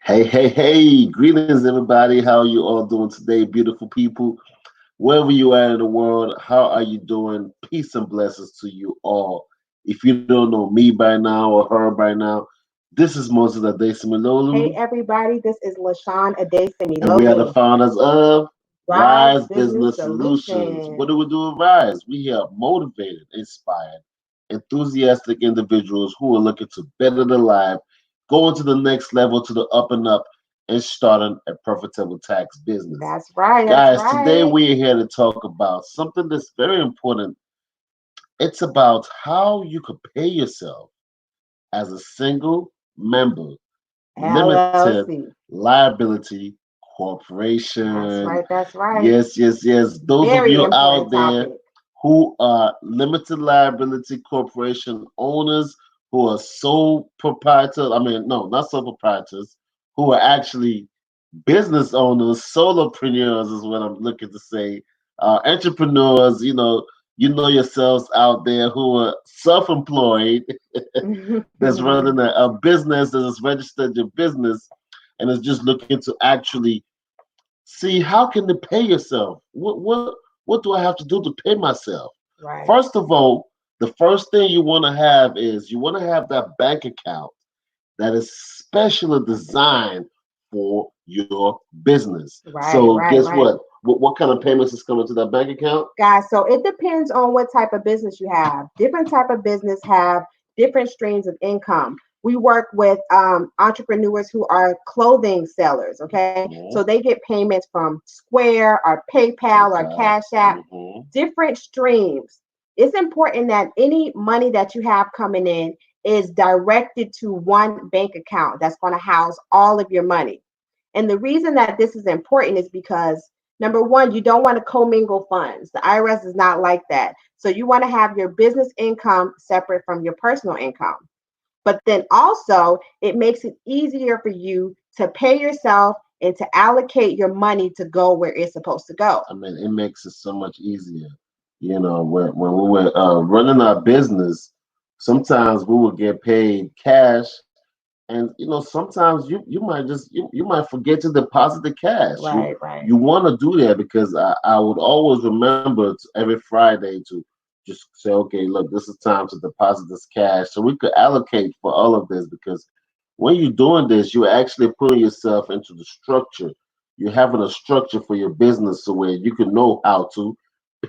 Hey, hey, hey, greetings, everybody. How are you all doing today, beautiful people? Wherever you are in the world, how are you doing? Peace and blessings to you all. If you don't know me by now or her by now, this is Moses Hey Adesimilolu, everybody, this is LaShawn Adesemi and we are the Lolu. founders of Rise Rise Business Business Solutions. What do Solutions. we do at Rise? We help motivated, inspired, enthusiastic individuals who are looking to better their life, going to the next level, to the up and up, and starting a profitable tax business. That's right, that's Guys, today right. we are here to talk about something that's very important. It's about how you could pay yourself as a single member limited LLC. liability That's corporation. right, that's right. Yes, yes, yes. Those of Very you important out there topic. who are limited liability corporation owners, who are sole proprietors, I mean, no, not sole proprietors, who are actually business owners, solopreneurs is what I'm looking to say. Entrepreneurs, you know yourselves out there who are self-employed that's running a business that has registered your business and is just looking to actually see how can they pay yourself. What do I have to do to pay myself? Right. First of all, the first thing you want to have is you want to have that bank account that is specially designed for your business. Right, So right, guess right. what kind of payments is coming to that bank account? Guys, so it depends on what type of business you have. Different type of business have different streams of income. We work with entrepreneurs who are clothing sellers, okay? So Mhm. they get payments from Square or PayPal or PayPal. Cash App, Hmm. different streams. It's important that any money that you have coming in is directed to one bank account that's going to house all of your money. And the reason that this is important is because number one, you don't want to commingle funds. The IRS is not like that. So you want to have your business income separate from your personal income. But then also, it makes it easier for you to pay yourself and to allocate your money to go where it's supposed to go. I mean, it makes it so much easier. When we were running our business, sometimes we would get paid cash, and sometimes you might you might forget to deposit the cash. you Right, right. you want to do that because I would always remember every Friday to just say, okay, look, this is time to deposit this cash so we could allocate for all of this. Because when you're doing this, you're actually putting yourself into the structure. You're having a structure for your business so where you can know how to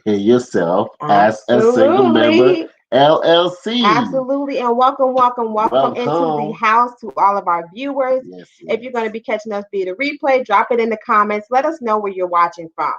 pay yourself as a single member Absolutely. LLC. Absolutely. And welcome, welcome, welcome into the Welcome. house to all of our viewers. Yes, If you're going to yes. be catching us via the replay, drop it in the comments. Let us know where you're watching from.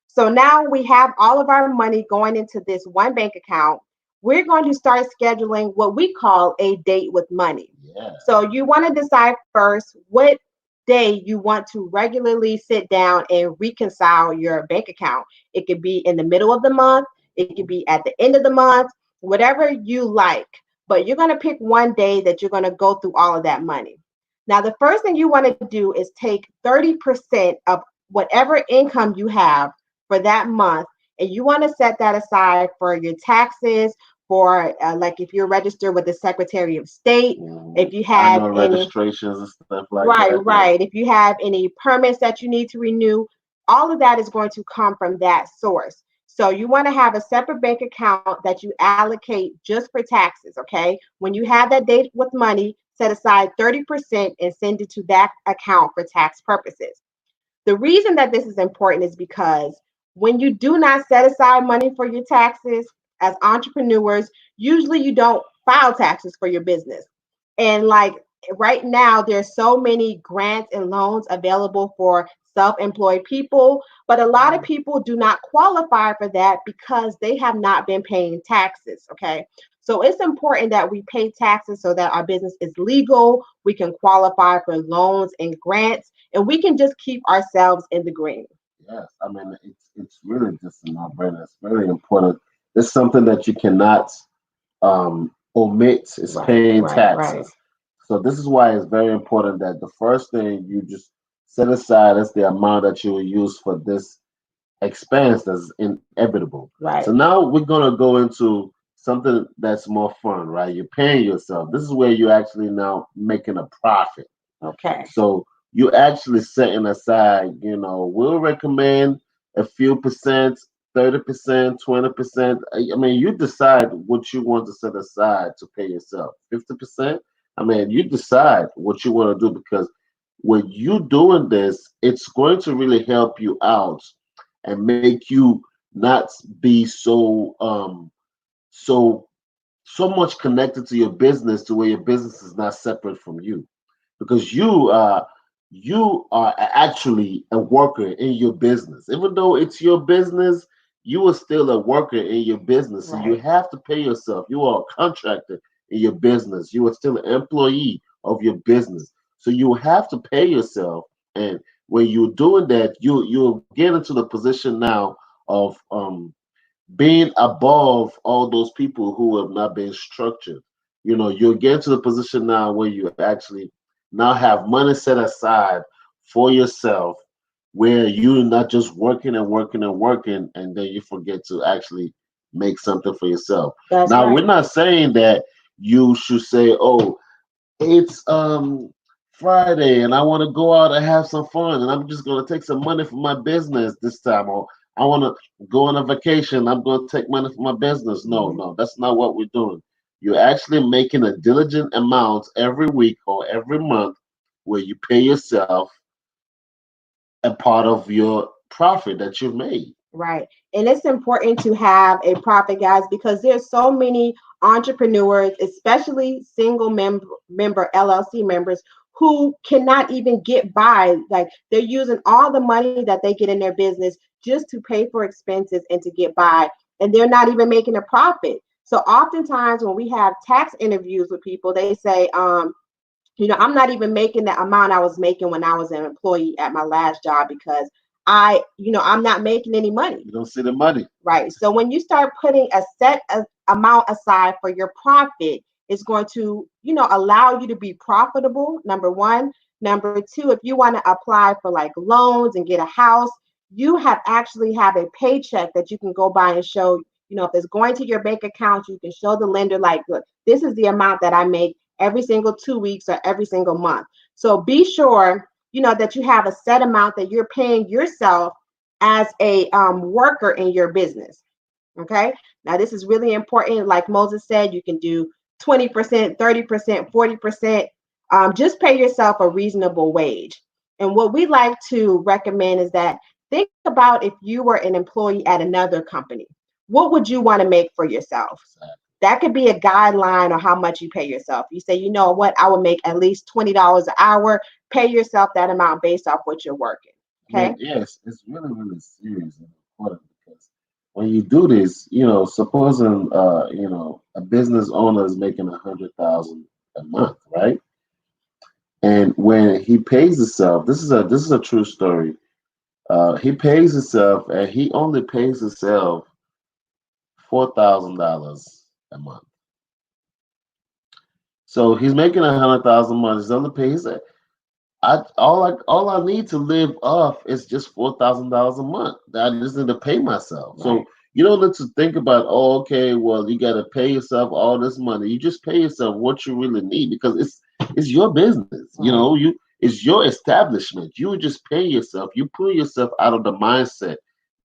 So now we have all of our money going into this one bank account. We're going to start scheduling what we call a date with money. Yeah. So you want to decide first what day you want to regularly sit down and reconcile your bank account. It could be in the middle of the month, it could be at the end of the month, whatever you like. But you're going to pick one day that you're going to go through all of that money. Now, the first thing you want to do is take 30% of whatever income you have for that month, and you want to set that aside for your taxes, for like if you're registered with the Secretary of State, if you have Annual any, registrations and stuff like right, that. Yeah. right, if you have any permits that you need to renew, all of that is going to come from that source. So you want to have a separate bank account that you allocate just for taxes, okay? When you have that date with money, set aside 30% and send it to that account for tax purposes. The reason that this is important is because when you do not set aside money for your taxes as entrepreneurs, usually you don't file taxes for your business. And like right now, there's so many grants and loans available for self-employed people, but a lot of people do not qualify for that because they have not been paying taxes, okay? So it's important that we pay taxes so that our business is legal, we can qualify for loans and grants, and we can just keep ourselves in the green. Yes. I mean, it's really just a no-brainer. It's very important. It's something that you cannot omit. Is Right, paying right, right. taxes. So this is why it's very important that the first thing you just set aside is the amount that you will use for this expense that's inevitable. So Right. now we're gonna go into something that's more fun, right? You're paying yourself. This is where you're actually now making a profit. Okay. So you actually setting aside, we'll recommend a few percent, 30%, 20%. I mean, you decide what you want to set aside to pay yourself. 50%. I mean, you decide what you want to do because when you doing this, it's going to really help you out and make you not be so much connected to your business to where your business is not separate from you because you are actually a worker in your business. Even though it's your business, you are still a worker in your business. So you Right. have to pay yourself. You are a contractor in your business. You are still an employee of your business. So you have to pay yourself. And when you're doing that, you'll get into the position now of being above all those people who have not been structured. You'll get to the position now where you actually now have money set aside for yourself, where you're not just working and working and working, and then you forget to actually make something for yourself. That's Now, we're right. not saying that you should say, "Oh, it's Friday and I want to go out and have some fun and I'm just going to take some money from my business this time, or I want to go on a vacation, I'm going to take money from my business." No, Mhm. no, that's not what we're doing. You're actually making a diligent amount every week or every month where you pay yourself a part of your profit that you've made. Right. And it's important to have a profit, guys, because there's so many entrepreneurs, especially single member LLC members, who cannot even get by. Like they're using all the money that they get in their business just to pay for expenses and to get by. And they're not even making a profit. So oftentimes when we have tax interviews with people, they say, I'm not even making the amount I was making when I was an employee at my last job because I'm not making any money. You don't see the money. Right. So when you start putting a set of amount aside for your profit, it's going to, allow you to be profitable. Number one. Number two, if you want to apply for like loans and get a house, you have a paycheck that you can go by and show, if it's going to your bank account, you can show the lender like, look, this is the amount that I make every single 2 weeks or every single month. So be sure, that you have a set amount that you're paying yourself as a worker in your business. Okay. Now, this is really important. Like Moses said, you can do 20%, 30%, 40%. Just pay yourself a reasonable wage. And what we like to recommend is that think about if you were an employee at another company, what would you want to make for yourself? That could be a guideline on how much you pay yourself. You say, you know what, I would make at least $20 an hour. Pay yourself that amount based off what you're working. I mean, Okay. yes, it's really, really serious and important because when you do this, supposing a business owner is making 100,000 a month, right? And when he pays himself, this is a true story. He pays himself, and he only pays himself $4,000 a month. So he's making 100,000 a month. He's only pays. All I need to live off is just $4,000 a month. I just need to pay myself. So Right. you don't need to think about, oh, okay, well, you got to pay yourself all this money. You just pay yourself what you really need because it's your business. Right. It's your establishment. You just pay yourself. You put yourself out of the mindset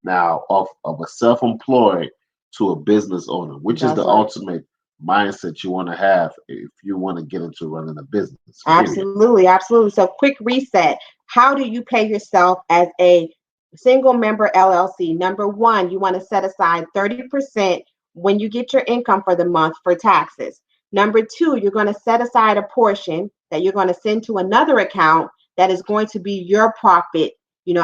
now of a self-employed to a business owner, which is That's the right. ultimate mindset you want to have if you want to get into running a business. Period. Absolutely, absolutely. So, quick reset. How do you pay yourself as a single member LLC? Number one, you want to set aside 30% when you get your income for the month for taxes. Number two, you're going to set aside a portion that you're going to send to another account that is going to be your profit,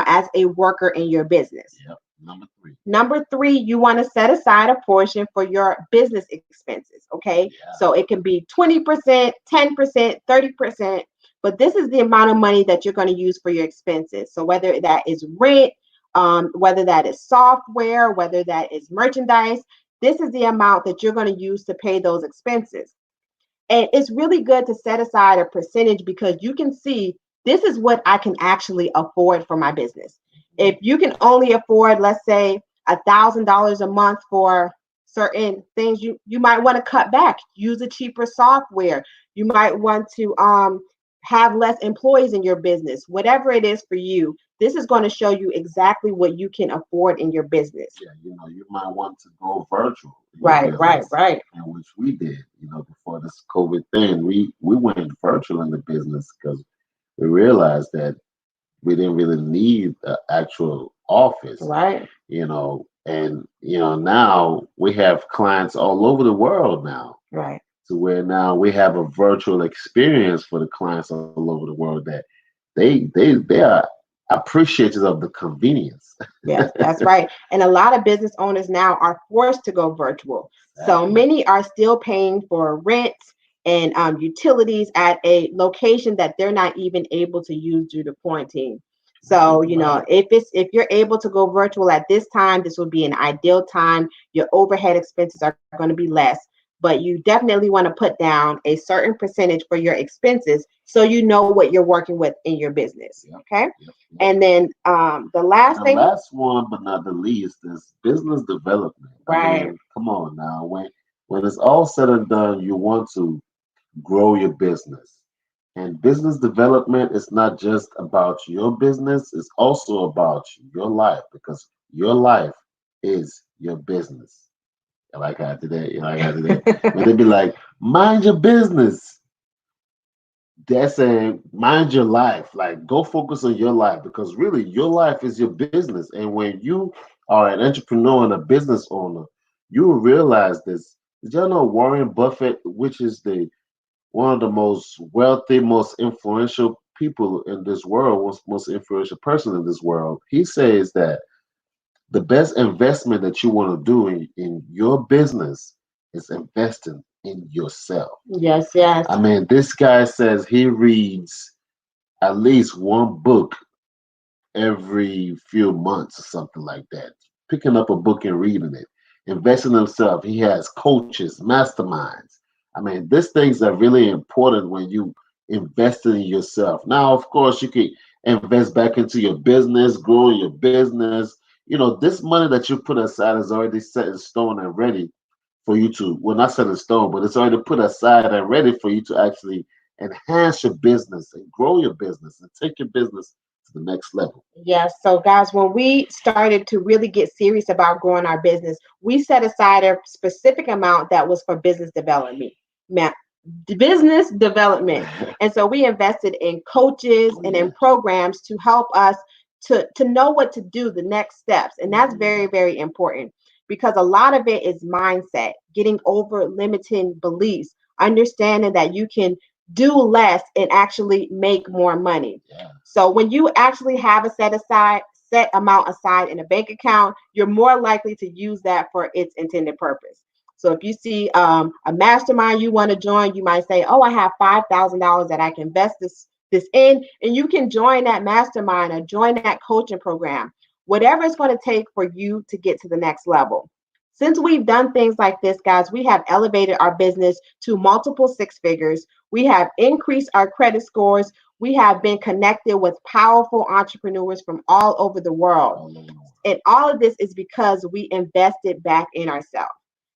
as a worker in your business. Yep. Number three. Number three, you want to set aside a portion for your business expenses. Okay. Yeah. So it can be 20%, 10%, 30%, but this is the amount of money that you're going to use for your expenses. So whether that is rent, whether that is software, whether that is merchandise, this is the amount that you're going to use to pay those expenses. And it's really good to set aside a percentage because you can see this is what I can actually afford for my business. If you can only afford, let's say, $1,000 a month for certain things, you might want to cut back, use a cheaper software. You might want to have less employees in your business, whatever it is for you, this is going to show you exactly what you can afford in your business. Yeah, you might want to go virtual in your Right, right, business, right. and which we did. Before this COVID thing, we went virtual in the business because we realized that we didn't really need an actual office. Right, And now we have clients all over the world now, right. to where now we have a virtual experience for the clients all over the world that they are appreciative of the convenience. Yes, that's right. And a lot of business owners now are forced to go virtual. So Exactly. many are still paying for rent and utilities at a location that they're not even able to use due to quarantine. So, Right. if you're able to go virtual at this time, this would be an ideal time. Your overhead expenses are going to be less, but you definitely want to put down a certain percentage for your expenses so you know what you're working with in your business. Yep. Okay. Yep. Yep. And then the And last the thing, last one, but not the least, is business development. I right? mean, come on now. When it's all said and done, you want to grow your business. And business development is not just about your business, it's also about your life, because your life is your business. I like how I did that. You like how I did that. When they be like, mind your business. They're saying mind your life. Like, go focus on your life, because really your life is your business. And when you are an entrepreneur and a business owner, you will realize this. Did y'all know Warren Buffett, which is the one of the most wealthy, most influential people in this world, most influential person in this world? He says that the best investment that you want to do in your business is investing in yourself. Yes, yes. I mean, this guy says he reads at least one book every few months or something like that. Picking up a book and reading it, investing in himself. He has coaches, masterminds. I mean, these things are really important when you invest in yourself. Now, of course, you can invest back into your business, growing your business. This money that you put aside is already set in stone and ready for you to, well, not set in stone, but it's already put aside and ready for you to actually enhance your business and grow your business and take your business to the next level. Yes. So, guys, when we started to really get serious about growing our business, we set aside a specific amount that was for business development. Business development. And so we invested in coaches Oh and yeah. in programs to help us to know what to do, the next steps. And that's very, very important because a lot of it is mindset, getting over limiting beliefs, understanding that you can do less and actually make more money. Yeah. So when you actually have a set amount aside in a bank account, you're more likely to use that for its intended purpose. So if you see a mastermind you want to join, you might say, "Oh, I have $5,000 that I can invest this in," and you can join that mastermind or join that coaching program. Whatever it's going to take for you to get to the next level. Since we've done things like this, guys, we have elevated our business to multiple six figures. We have increased our credit scores. We have been connected with powerful entrepreneurs from all over the world. All over the world. And all of this is because we invested back in ourselves.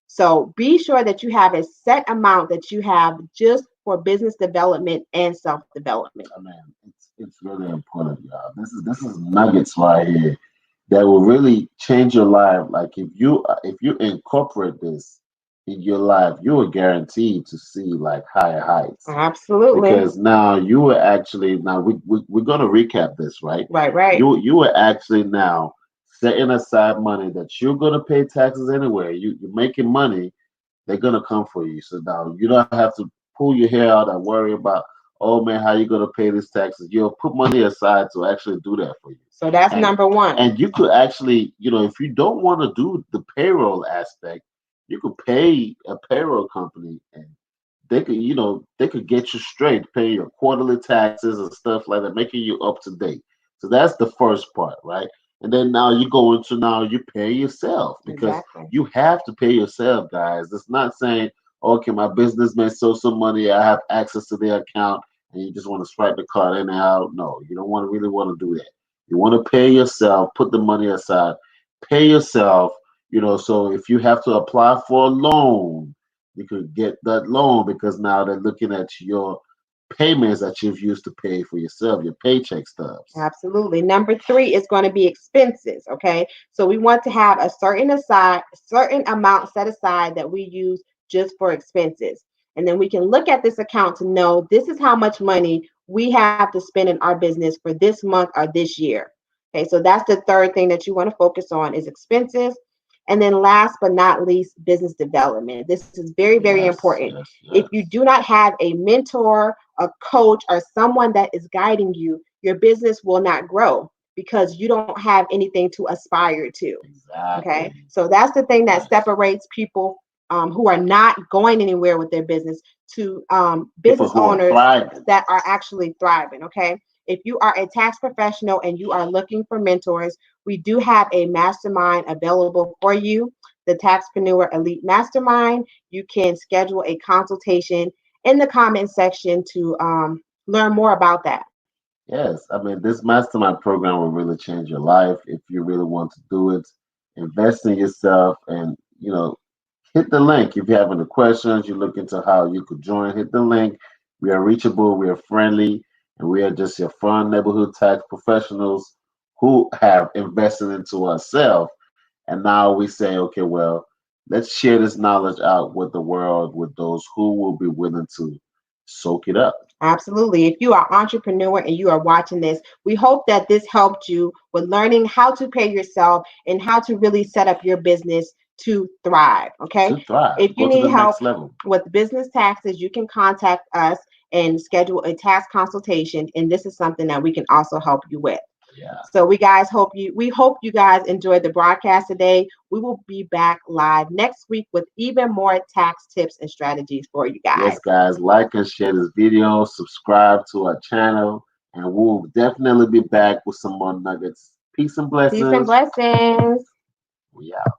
So be sure that you have a set amount that you have just for business development and self development. I mean, it's really important, y'all. This is nuggets right here that will really change your life. Like, if you incorporate this in your life, you are guaranteed to see like higher heights, Absolutely. because now you are actually, now we're going to recap this, right? Right, right. You are actually now setting aside money that you're going to pay taxes anyway. You're making money, they're gonna come for you. So now you don't have to pull your hair out and worry about, oh man, how you gonna pay this taxes. You'll put money aside to actually do that for you. So that's And number one. and you could actually, if you don't want to do the payroll aspect, you could pay a payroll company, and they could get you straight, pay your quarterly taxes and stuff like that, making you up to date. So that's the first part, right? And then now you go into, now you pay yourself, because Exactly. you have to pay yourself, guys. It's not saying, okay, my business made some money, I have access to their account, and you just want to swipe the card in and out. No, you don't really want to do that. You want to pay yourself, put the money aside, pay yourself. So if you have to apply for a loan, you could get that loan, because now they're looking at your payments that you've used to pay for yourself, your paycheck stubs. Absolutely. Number three is going to be expenses. Okay. So we want to have a certain amount set aside that we use just for expenses. And then we can look at this account to know this is how much money we have to spend in our business for this month or this year. Okay. So that's the third thing that you want to focus on is expenses. And then last but not least, business development. This is very, very Yes, important. yes, If you yes. do not have a mentor, a coach, or someone that is guiding you, your business will not grow because you don't have anything to aspire to. Okay. Exactly. So that's the thing that Yes. separates people who are not going anywhere with their business to People business who are owners thriving. that are actually thriving. Okay. If you are a tax professional and you are looking for mentors, we do have a mastermind available for you, the Taxpreneur Elite Mastermind. You can schedule a consultation in the comment section to learn more about that. Yes, I mean, this mastermind program will really change your life if you really want to do it. Invest in yourself and, hit the link. If you have any questions, you look into how you could join, hit the link. We are reachable, we are friendly, and we are just your fun neighborhood tax professionals who have invested into ourselves. And now we say, okay, well, let's share this knowledge out with the world, with those who will be willing to soak it up. Absolutely. If you are an entrepreneur and you are watching this, we hope that this helped you with learning how to pay yourself and how to really set up your business to thrive. Okay. To thrive, If you go to need the help next level. with business taxes, you can contact us and schedule a tax consultation. And this is something that we can also help you with. Yeah. So we hope you guys enjoyed the broadcast today. We will be back live next week with even more tax tips and strategies for you Yes, guys. guys, like and share this video, subscribe to our channel, and we'll definitely be back with some more nuggets. Peace and Peace and blessings. blessings. We out.